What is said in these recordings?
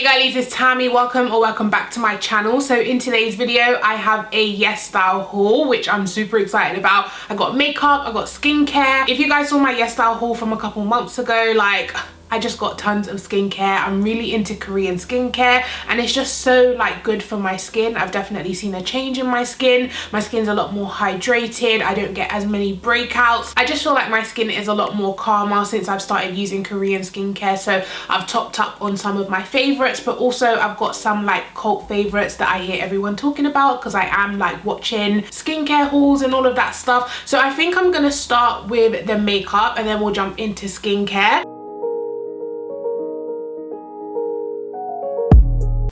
Hey girlies, it's Tammy. Welcome back to my channel. So in today's video I have a Yes Style haul, which I'm super excited about. I got makeup, I got skincare. If you guys saw my Yes Style haul from a couple months ago, like, I just got tons of skincare. I'm really into Korean skincare and it's just so like good for my skin. I've definitely seen a change in my skin. My skin's a lot more hydrated. I don't get as many breakouts. I just feel like my skin is a lot more calmer since I've started using Korean skincare. So I've topped up on some of my favorites, but also I've got some like cult favorites that I hear everyone talking about because I am like watching skincare hauls and all of that stuff. So I think I'm gonna start with the makeup and then we'll jump into skincare.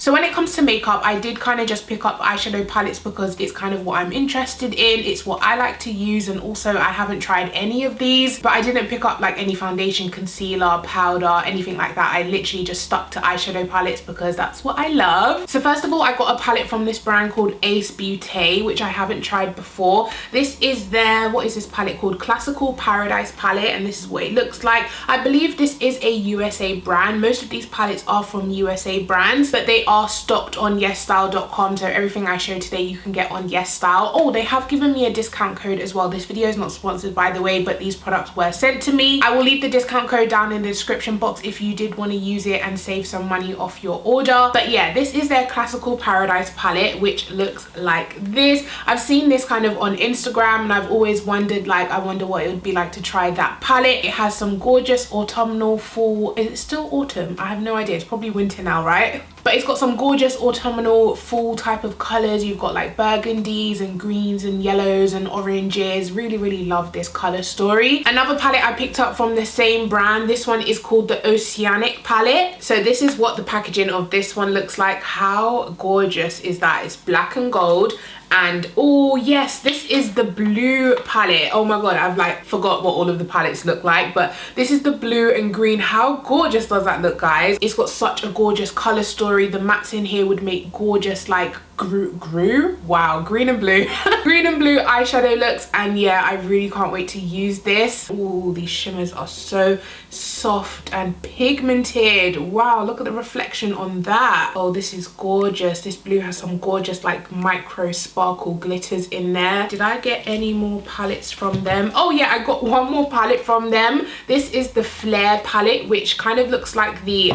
So when it comes to makeup, I did kind of just pick up eyeshadow palettes because it's kind of what I'm interested in. It's what I like to use, and also I haven't tried any of these, but I didn't pick up like any foundation, concealer, powder, anything like that. I literally just stuck to eyeshadow palettes because that's what I love. So first of all, I got a palette from this brand called Ace Beauté, which I haven't tried before. This is their, what is this palette called? Classical Paradise palette, and this is what it looks like. I believe this is a USA brand. Most of these palettes are from USA brands, but they are stocked on yesstyle.com, so everything I show today you can get on YesStyle. Oh, they have given me a discount code as well. This video is not sponsored, by the way, but these products were sent to me. I will leave the discount code down in the description box if you did want to use it and save some money off your order. But yeah, this is their Classical Paradise palette, which looks like this. I've seen this kind of on Instagram and I've always wondered, like, I wonder what it would be like to try that palette. It has some gorgeous autumnal fall, is it still autumn? I have no idea, it's probably winter now, right? But it's got some gorgeous autumnal fall type of colors. You've got like burgundies and greens and yellows and oranges. Really love this color story. Another palette I picked up from the same brand, this one is called the Oceanic palette. So this is what the packaging of this one looks like. How gorgeous is that? It's black and gold. And oh yes, this is the blue palette. Oh my god, I've like forgot what all of the palettes look like, but this is the blue and green. How gorgeous does that look, guys? It's got such a gorgeous color story. The mattes in here would make gorgeous like wow, green and blue green and blue eyeshadow looks. And yeah, I really can't wait to use this. Oh, these shimmers are so soft and pigmented. Wow, look at the reflection on that. Oh, this is gorgeous. This blue has some gorgeous like micro sparkle glitters in there. Did I get any more palettes from them? Oh yeah, I got one more palette from them. This is the Flare palette, which kind of looks like the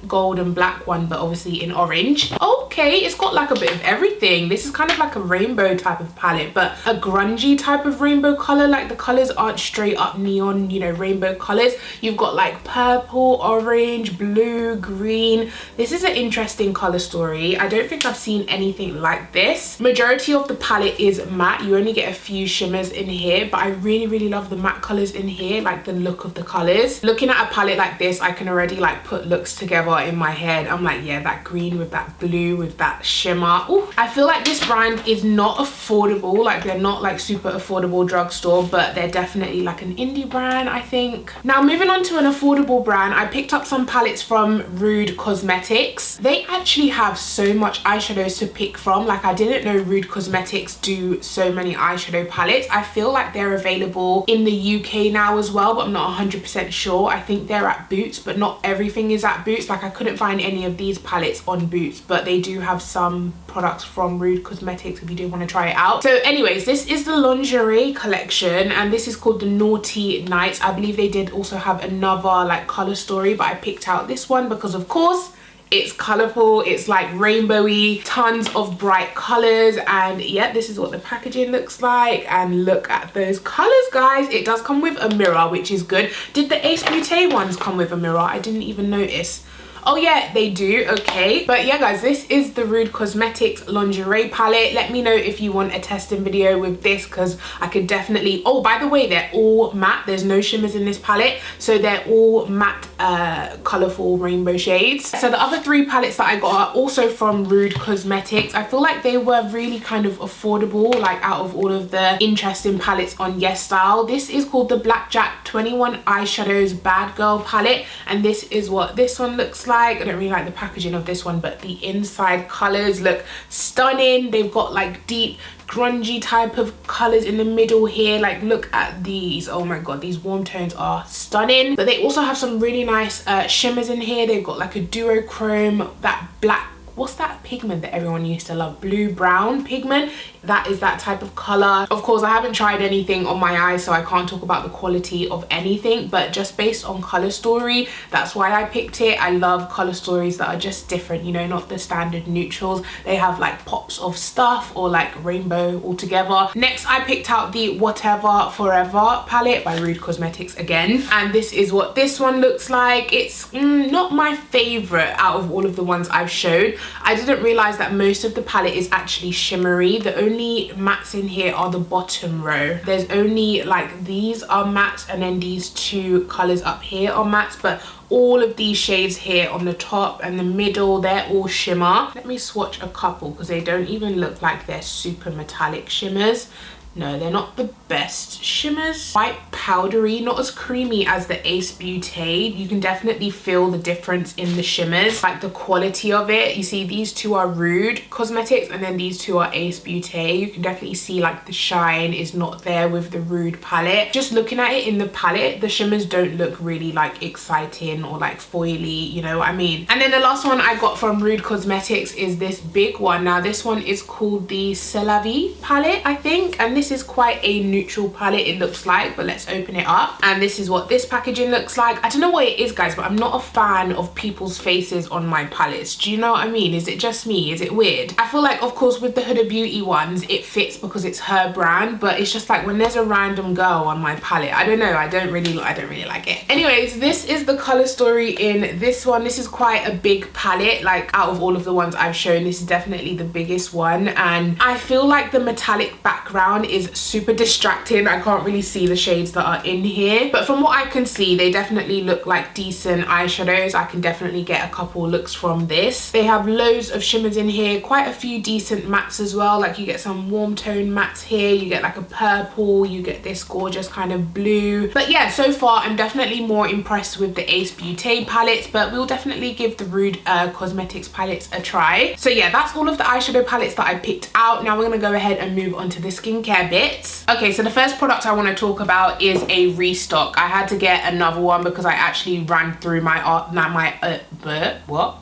gold and black one, but obviously in orange. Okay, it's got like a bit of everything. This is kind of like a rainbow type of palette, but a grungy type of rainbow color. Like the colors aren't straight up neon, you know, rainbow colors. You've got like purple, orange, blue, green. This is an interesting color story. I don't think I've seen anything like this. Majority of the palette is matte. You only get a few shimmers in here, but I really love the matte colors in here, like the look of the colors. Looking at a palette like this, I can already like put looks together in my head. I'm like, yeah, that green with that blue with that shimmer. Ooh, I feel like this brand is not affordable. Like they're not like super affordable drugstore, but they're definitely like an indie brand, I think. Now moving on to an affordable brand, I picked up some palettes from Rude Cosmetics. They actually have so much eyeshadows to pick from. Like I didn't know Rude Cosmetics do so many eyeshadow palettes. I feel like they're available in the UK now as well, but I'm not 100% sure. I think they're at Boots, but not everything is at Boots. Like I couldn't find any of these palettes on Boots, but they do have some products from Rude Cosmetics if you do want to try it out. So anyways, this is the lingerie collection and this is called the Naughty Nights. I believe they did also have another like color story, but I picked out this one because of course it's colorful, it's like rainbowy, tons of bright colors. And yeah, this is what the packaging looks like. And look at those colors, guys. It does come with a mirror, which is good. Did the Ace Beauté ones come with a mirror? I didn't even notice. Oh yeah, they do. Okay, but yeah guys, this is the Rude Cosmetics lingerie palette. Let me know if you want a testing video with this, because I could definitely, oh by the way, they're all matte. There's no shimmers in this palette, so they're all matte colorful rainbow shades. So the other three palettes that I got are also from Rude Cosmetics. I feel like they were really kind of affordable, like out of all of the interesting palettes on YesStyle. This is called the Blackjack 21 Eyeshadows Bad Girl palette, and this is what this one looks like. I don't really like the packaging of this one, but the inside colors look stunning. They've got like deep grungy type of colors in the middle here. Like, look at these. Oh my god, these warm tones are stunning. But they also have some really nice shimmers in here. They've got like a duochrome, that black, what's that pigment that everyone used to love, blue brown pigment, that is that type of color. Of course, I haven't tried anything on my eyes, so I can't talk about the quality of anything, but just based on color story, that's why I picked it. I love color stories that are just different, you know, not the standard neutrals. They have like pops of stuff or like rainbow altogether. Next, I picked out the Whatever Forever palette by Rude Cosmetics again, and this is what this one looks like. It's not my favorite out of all of the ones I've showed. I didn't realize that most of the palette is actually shimmery. The only mattes in here are the bottom row. There's only like, these are mattes, and then these two colors up here are mattes, but all of these shades here on the top and the middle, they're all shimmer. Let me swatch a couple because they don't even look like they're super metallic shimmers. No, they're not the best shimmers. Quite powdery, not as creamy as the Ace Beauty. You can definitely feel the difference in the shimmers, like the quality of it. You see, these two are Rude Cosmetics and then these two are Ace Beauty. You can definitely see like the shine is not there with the Rude palette. Just looking at it in the palette, the shimmers don't look really like exciting or like foily, you know what I mean? And then the last one I got from Rude Cosmetics is this big one. Now this one is called the C'est La Vie palette, I think, and this is quite a neutral palette, it looks like, but let's open it up. And this is what this packaging looks like. I don't know what it is, guys, but I'm not a fan of people's faces on my palettes. Do you know what I mean? Is it just me? Is it weird? I feel like, of course, with the Huda Beauty ones, it fits because it's her brand, but it's just like when there's a random girl on my palette, I don't know, I don't really like it. Anyways, this is the color story in this one. This is quite a big palette. Like, out of all of the ones I've shown, this is definitely the biggest one, and I feel like the metallic background is super distracting. I can't really see the shades that are in here, but from what I can see, they definitely look like decent eyeshadows. I can definitely get a couple looks from this. They have loads of shimmers in here, quite a few decent mattes as well. Like, you get some warm tone mattes here, you get like a purple, you get this gorgeous kind of blue. But yeah, so far I'm definitely more impressed with the Ace Beauty palettes, but we'll definitely give the Rude Cosmetics palettes a try. So yeah, that's all of the eyeshadow palettes that I picked out. Now we're gonna go ahead and move on to the skincare bit. Okay, so the first product I want to talk about is a restock. I had to get another one because I actually ran through my I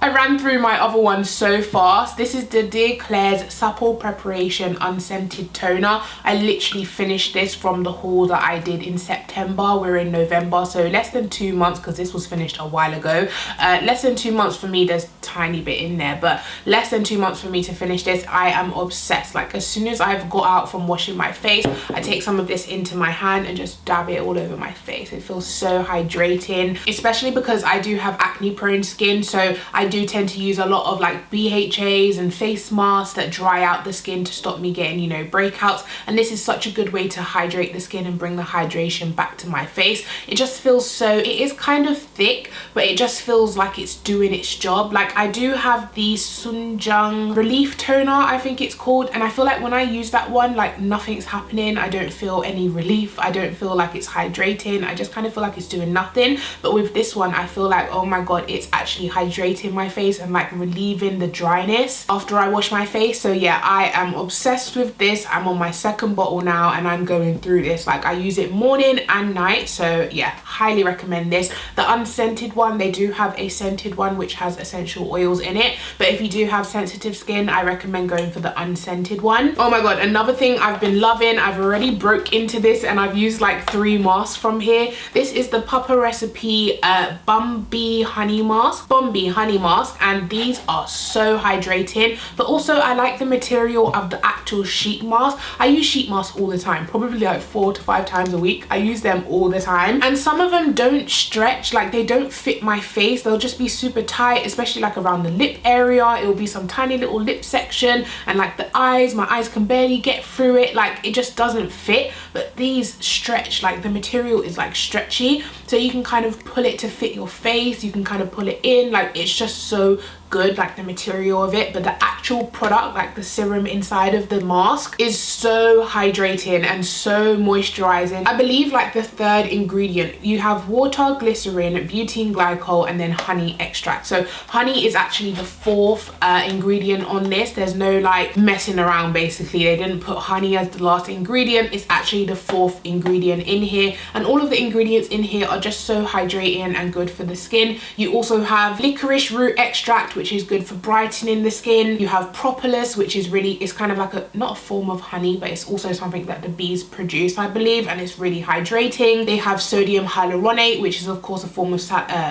ran through my other one so fast. This is the Dear Claire's Supple Preparation Unscented Toner. I literally finished this from the haul that I did in September. We're in November, so less than 2 months, because this was finished a while ago. Less than 2 months for me. There's a tiny bit in there, but less than 2 months for me to finish this. I am obsessed. Like, as soon as I've got out from washing my face, I take some of this into my hand and just dab it all over my face. It feels so hydrating, especially because I do have acne prone skin, so I do tend to use a lot of like BHAs and face masks that dry out the skin to stop me getting, you know, breakouts, and this is such a good way to hydrate the skin and bring the hydration back to my face. It just feels so, it is kind of thick, but it just feels like it's doing its job. Like, I do have the Sunjung Relief Toner, I think it's called, and I feel like when I use that one, like, nothing's happening. I don't feel any relief. I don't feel like it's hydrating. I just kind of feel like it's doing nothing. But with this one, I feel like, oh my god, it's actually hydrating my face and like relieving the dryness after I wash my face. So yeah, I am obsessed with this. I'm on my second bottle now and I'm going through this. Like, I use it morning and night, so yeah, highly recommend this. The unscented one, they do have a scented one which has essential oils in it, but if you do have sensitive skin, I recommend going for the unscented one. Oh my god, another thing I've been loving, I've already broke into this and I've used like 3 masks from here. This is the Papa Recipe Bumby Honey Mask, and these are so hydrating, but also I like the material of the actual sheet mask. I use sheet masks all the time, probably like 4 to 5 times a week. I use them all the time, and some of them don't stretch, like they don't fit my face. They'll just be super tight, especially like around the lip area. It will be some tiny little lip section, and like the eyes, my eyes can barely get through it. Like, it just doesn't fit. But these stretch, like the material is like stretchy, so you can kind of pull it to fit your face, you can kind of pull it in, like it's just so good, like the material of it. But the actual product, like the serum inside of the mask, is so hydrating and so moisturizing. I believe like the third ingredient, you have water, glycerin, butene glycol, and then honey extract. So honey is actually the fourth ingredient on this. There's no like messing around, basically. They didn't put honey as the last ingredient. It's actually the fourth ingredient in here, and all of the ingredients in here are just so hydrating and good for the skin. You also have licorice root extract, which is good for brightening the skin. You have propolis, which is really, it's kind of like a, not a form of honey, but it's also something that the bees produce, I believe, and it's really hydrating. They have sodium hyaluronate, which is of course a form of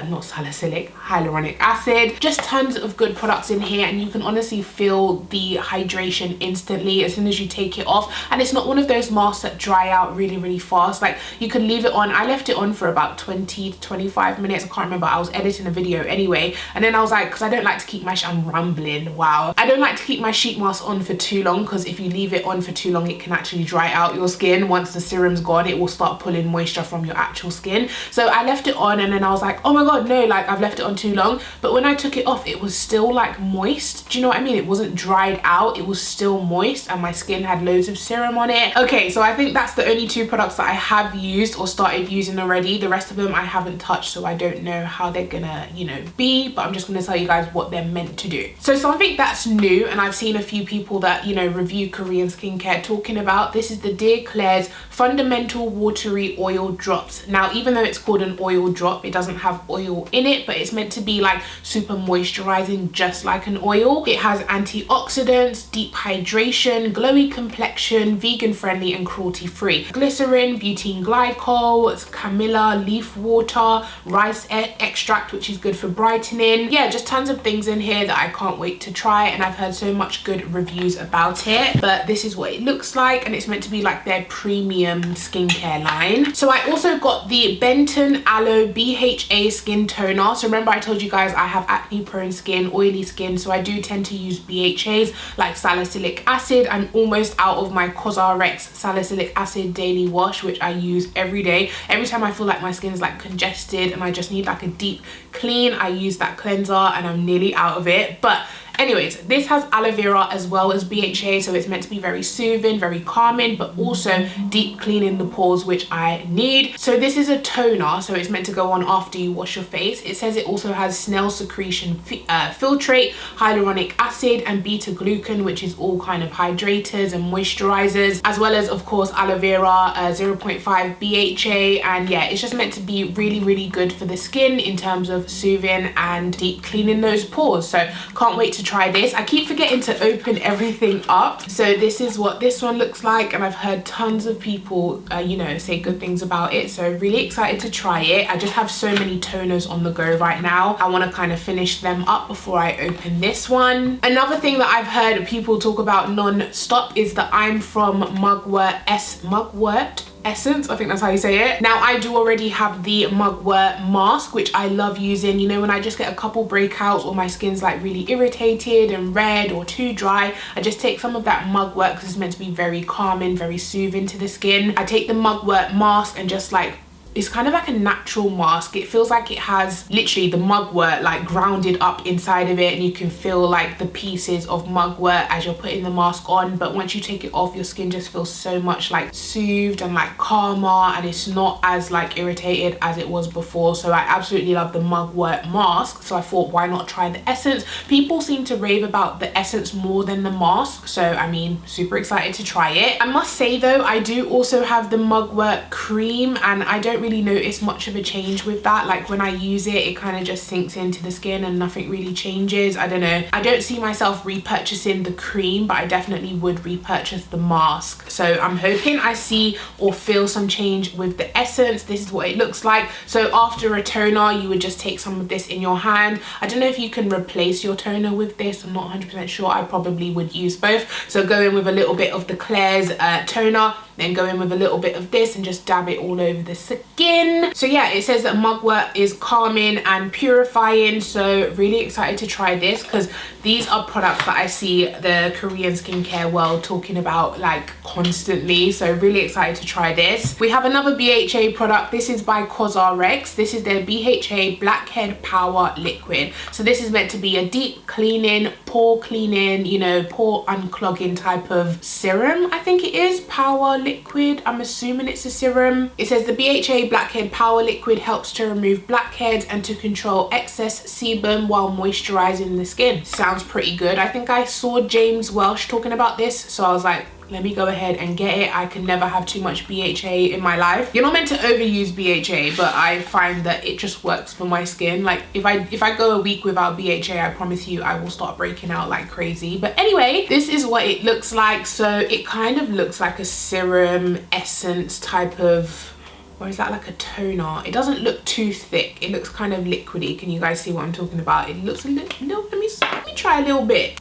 not salicylic, hyaluronic acid. Just tons of good products in here, and you can honestly feel the hydration instantly as soon as you take it off. And it's not one of those masks that dry out really fast. Like you can leave it on. I left it on for about 20 to 25 minutes. I can't remember. I was editing a video anyway, and then I was like, because I don't like to keep my I'm rambling, wow. I don't like to keep my sheet mask on for too long, because if you leave it on for too long, it can actually dry out your skin. Once the serum's gone, it will start pulling moisture from your actual skin. So I left it on, and then I was like, oh my god, no, like I've left it on too long. But when I took it off, it was still like moist. Do you know what I mean? It wasn't dried out, it was still moist, and my skin had loads of serum on it. Okay, so I think that's the only two products that I have used or started using already. The rest of them I haven't touched, so I don't know how they're gonna, you know, be, but I'm just gonna tell you guys what they're meant to do. So something that's new, and I've seen a few people that, you know, review Korean skincare talking about, this is the Dear Klairs Fundamental Watery Oil Drops. Now, even though it's called an oil drop, it doesn't have oil in it, but it's meant to be like super moisturizing, just like an oil. It has antioxidants, deep hydration, glowy complexion, vegan friendly and cruelty free. Glycerin, butene glycol, camilla leaf water, rice extract, which is good for brightening. Yeah, just tons of things in here that I can't wait to try, and I've heard so much good reviews about it. But this is what it looks like, and it's meant to be like their premium skincare line. So I also got the Benton Aloe BHA skin toner. So remember I told you guys I have acne prone skin, oily skin, so I do tend to use BHAs like salicylic acid. I'm almost out of my CosRx salicylic acid daily wash, which I use every day. Every time I feel like my skin is like congested and I just need like a deep clean, I use that cleanser, and I'm nearly out of it. But anyways, this has aloe vera as well as BHA, so it's meant to be very soothing, very calming, but also deep cleaning the pores, which I need. So this is a toner, so it's meant to go on after you wash your face. It says it also has snail secretion filtrate, hyaluronic acid, and beta glucan, which is all kind of hydrators and moisturizers, as well as of course aloe vera, 0.5 BHA. And yeah, it's just meant to be really good for the skin in terms of soothing and deep cleaning those pores. So can't wait to try this. I keep forgetting to open everything up. So this is what this one looks like, and I've heard tons of people you know, say good things about it, so really excited to try it. I just have so many toners on the go right now. I want to kind of finish them up before I open this one. Another thing that I've heard people talk about non-stop is the I'm From Mugwort Essence, I think that's how you say it. Now I do already have the mugwort mask, which I love using. You know, when I just get a couple breakouts or my skin's like really irritated and red or too dry, I just take some of that mugwort because it's meant to be very calming, very soothing to the skin. I take the mugwort mask and just like, it's kind of like a natural mask. It feels like it has literally the mugwort like grounded up inside of it, and you can feel like the pieces of mugwort as you're putting the mask on. But once you take it off, your skin just feels so much like soothed and like calmer, and it's not as like irritated as it was before. So I absolutely love the mugwort mask, so I thought why not try the essence. People seem to rave about the essence more than the mask, so I mean, super excited to try it. I must say though, I do also have the mugwort cream, and I don't really notice much of a change with that. Like when I use it, it kind of just sinks into the skin and nothing really changes. I don't know, I don't see myself repurchasing the cream, but I definitely would repurchase the mask. So I'm hoping I see or feel some change with the essence. This is what it looks like. So after a toner, you would just take some of this in your hand. I don't know if you can replace your toner with this, I'm not 100% sure. I probably would use both. So go in with a little bit of the Klairs toner, then go in with a little bit of this and just dab it all over the skin. So yeah, it says that mugwort is calming and purifying, so really excited to try this because these are products that I see the Korean skincare world talking about like constantly, so really excited to try this. We have another BHA product. This is by CosRx. This is their BHA Blackhead Power Liquid. So this is meant to be a deep cleaning, pore cleaning, you know, pore unclogging type of serum. I think it is power liquid. I'm assuming it's a serum. It says the BHA Blackhead Power Liquid helps to remove blackheads and to control excess sebum while moisturizing the skin. Sounds pretty good. I think I saw James Welsh talking about this, so I was like, let me go ahead and get it. I can never have too much BHA in my life. You're not meant to overuse BHA, but I find that it just works for my skin. Like if I go a week without BHA, I promise you I will start breaking out like crazy. But anyway, this is what it looks like. So it kind of looks like a serum essence type of, or is that like a toner? It doesn't look too thick. It looks kind of liquidy. Can you guys see what I'm talking about? It looks a little, let me try a little bit.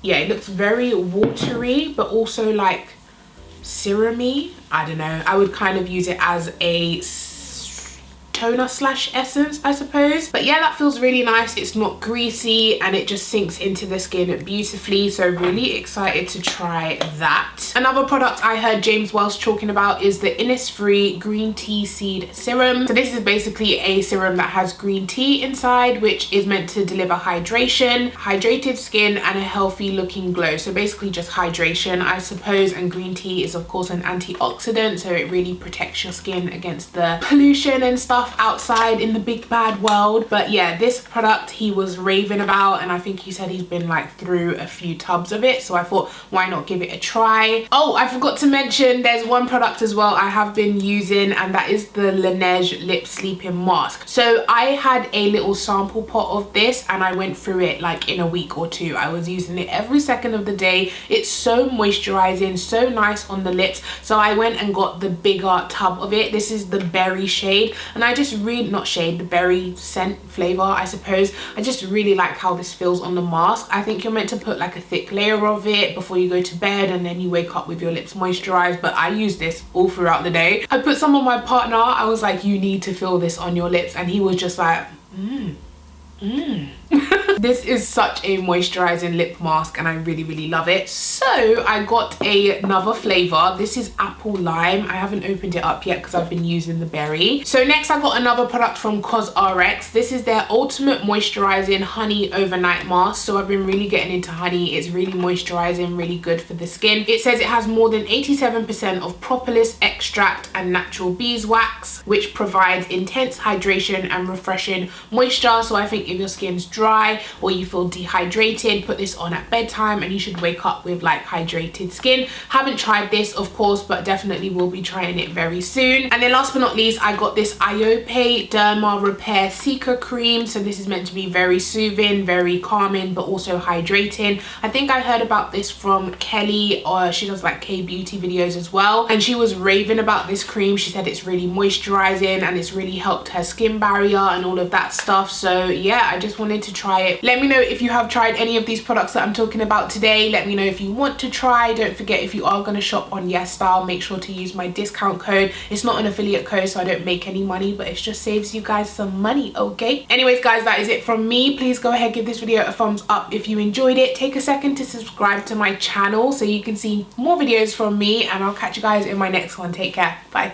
Yeah, it looks very watery, but also like serum-y. I don't know. I would kind of use it as a toner slash essence, I suppose. But yeah, that feels really nice. It's not greasy and it just sinks into the skin beautifully, so really excited to try that. Another product I heard James Welsh talking about is the Innisfree Green Tea Seed Serum. So this is basically a serum that has green tea inside, which is meant to deliver hydration, hydrated skin, and a healthy looking glow. So basically just hydration, I suppose, and green tea is of course an antioxidant, so it really protects your skin against the pollution and stuff outside in the big bad world. But yeah, this product he was raving about, and I think he said he's been like through a few tubs of it, so I thought why not give it a try. Oh, I forgot to mention there's one product as well I have been using, and that is the Laneige Lip Sleeping Mask. So I had a little sample pot of this and I went through it like in a week or two. I was using it every second of the day. It's so moisturizing, so nice on the lips, so I went and got the bigger tub of it. This is the berry shade, and I just really, not shade, the berry scent flavor, I suppose. I just really like how this feels on the mask. I think you're meant to put like a thick layer of it before you go to bed, and then you wake up with your lips moisturized, but I use this all throughout the day. I put some on my partner. I was like, you need to feel this on your lips, and he was just like, This is such a moisturizing lip mask and I really love it. So I got another flavor. This is apple lime. I haven't opened it up yet because I've been using the berry. So next I got another product from CosRx. This is their ultimate moisturizing honey overnight mask. So I've been really getting into honey. It's really moisturizing, really good for the skin. It says it has more than 87% of propolis extract and natural beeswax, which provides intense hydration and refreshing moisture. So I think if your skin's dry or you feel dehydrated, put this on at bedtime and you should wake up with like hydrated skin. Haven't tried this of course, but definitely will be trying it very soon. And then last but not least, I got this Iope Derma Repair Seeker Cream. So this is meant to be very soothing, very calming, but also hydrating. I think I heard about this from Kelly, or she does like K-beauty videos as well, and she was raving about this cream. She said it's really moisturizing and it's really helped her skin barrier and all of that stuff. So yeah, I just wanted to try it. Let me know if you have tried any of these products that I'm talking about today. Let me know if you want to try. Don't forget, if you are going to shop on YesStyle, make sure to use my discount code. It's not an affiliate code, so I don't make any money, but it just saves you guys some money, okay? Anyways guys, that is it from me. Please go ahead, give this video a thumbs up if you enjoyed it. Take a second to subscribe to my channel so you can see more videos from me, and I'll catch you guys in my next one. Take care. Bye.